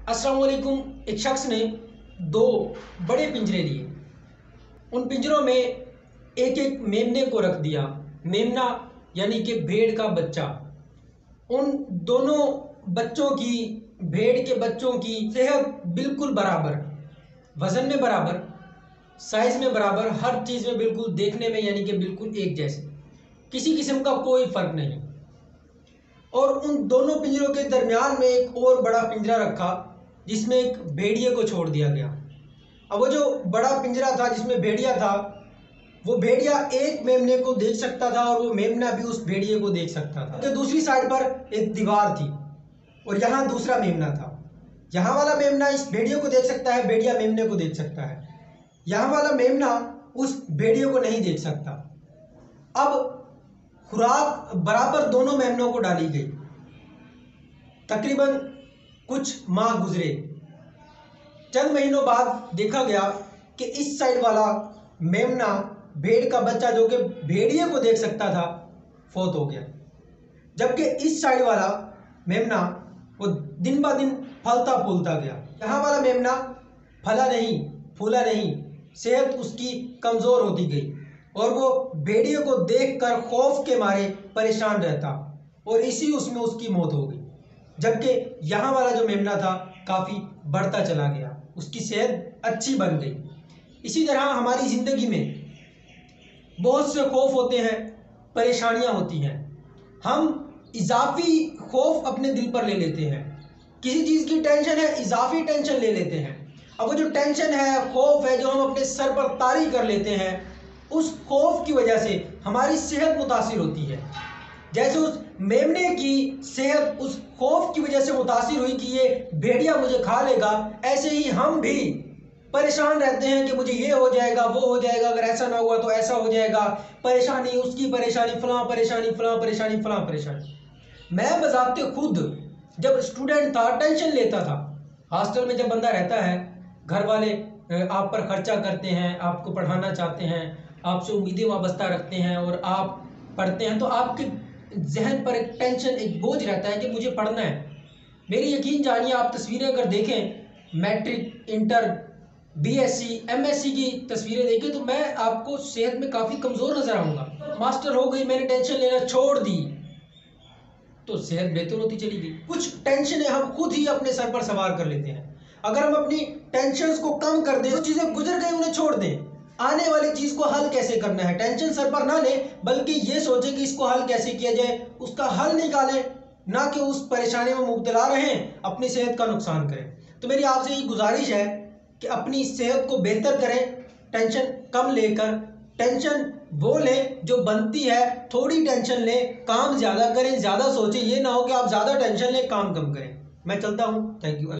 अस्सलाम वालेकुम। एक शख्स ने दो बड़े पिंजरे लिए। उन पिंजरों में एक एक मेमने को रख दिया। मेमना यानी कि भेड़ का बच्चा। उन दोनों बच्चों की, भेड़ के बच्चों की सेहत बिल्कुल बराबर, वजन में बराबर, साइज में बराबर, हर चीज़ में बिल्कुल देखने में यानी कि बिल्कुल एक जैसे, किसी किस्म का कोई फर्क नहीं। और उन दोनों पिंजरों के दरमियान में एक और बड़ा पिंजरा रखा जिसमें एक भेड़िए को छोड़ दिया गया। अब वो जो बड़ा पिंजरा था जिसमें भेड़िया था, वो भेड़िया एक मेमने को देख सकता था और वो मेमना भी उस भेड़िए को देख सकता था। तो दूसरी साइड पर एक दीवार थी और यहाँ दूसरा मेमना था। यहाँ वाला मेमना इस भेड़िए को देख सकता है, भेड़िया मेमने को देख सकता है। यहाँ वाला मेमना उस भेड़िए को नहीं देख सकता। अब खुराक बराबर दोनों मेमनों को डाली गई। तकरीबन कुछ माह गुजरे। चंद महीनों बाद देखा गया कि इस साइड वाला मेमना, भेड़ का बच्चा जो कि भेड़िए को देख सकता था, फौत हो गया। जबकि इस साइड वाला मेमना वो दिन ब दिन फलता फूलता गया। यहाँ वाला मेमना फला नहीं, फूला नहीं, सेहत उसकी कमज़ोर होती गई और वो भेड़िए को देखकर खौफ के मारे परेशान रहता और इसी उसमें उसकी मौत हो गई। जबकि यहाँ वाला जो मेमना था काफ़ी बढ़ता चला गया, उसकी सेहत अच्छी बन गई। इसी तरह हमारी ज़िंदगी में बहुत से खौफ होते हैं, परेशानियाँ होती हैं। हम इजाफी खौफ अपने दिल पर ले लेते हैं। किसी चीज़ की टेंशन है, इजाफी टेंशन ले लेते हैं। अब वो जो टेंशन है, खौफ है, जो हम अपने सर पर तारी कर लेते हैं, उस खौफ की वजह से हमारी सेहत मुतासिर होती है। जैसे उस मेमने की सेहत उस खौफ की वजह से मुतासिर हुई कि ये भेड़िया मुझे खा लेगा, ऐसे ही हम भी परेशान रहते हैं कि मुझे ये हो जाएगा, वो हो जाएगा, अगर ऐसा ना हुआ तो ऐसा हो जाएगा। परेशानी, उसकी परेशानी, फलां परेशानी, फलां परेशानी, फलां परेशानी। मैं बजाते खुद जब स्टूडेंट था टेंशन लेता था। हॉस्टल में जब बंदा रहता है, घर वाले आप पर खर्चा करते हैं, आपको पढ़ाना चाहते हैं, आपसे उम्मीदें वाबस्ता रखते हैं और आप पढ़ते हैं, तो आपके जहन पर एक टेंशन, एक बोझ रहता है कि मुझे पढ़ना है। मेरी यकीन जानिए, आप तस्वीरें अगर देखें, मैट्रिक, इंटर, बीएससी, एमएससी की तस्वीरें देखें तो मैं आपको सेहत में काफ़ी कमज़ोर नज़र आऊँगा। मास्टर हो गई, मैंने टेंशन लेना छोड़ दी तो सेहत बेहतर होती चली गई। कुछ टेंशनें हम खुद ही अपने सर पर सवार कर लेते हैं। अगर हम अपनी टेंशन्स को कम कर दें, जो चीज़ें गुजर गई उन्हें छोड़ दें, आने वाली चीज़ को हल कैसे करना है, टेंशन सर पर ना लें, बल्कि ये सोचें कि इसको हल कैसे किया जाए, उसका हल निकालें, ना कि उस परेशानी में मुब्तला रहें, अपनी सेहत का नुकसान करें। तो मेरी आपसे ये गुजारिश है कि अपनी सेहत को बेहतर करें, टेंशन कम लेकर। टेंशन वो लें जो बनती है, थोड़ी टेंशन लें, काम ज़्यादा करें, ज़्यादा सोचें। ये ना हो कि आप ज़्यादा टेंशन लें, काम कम करें। मैं चलता हूँ। Thank you.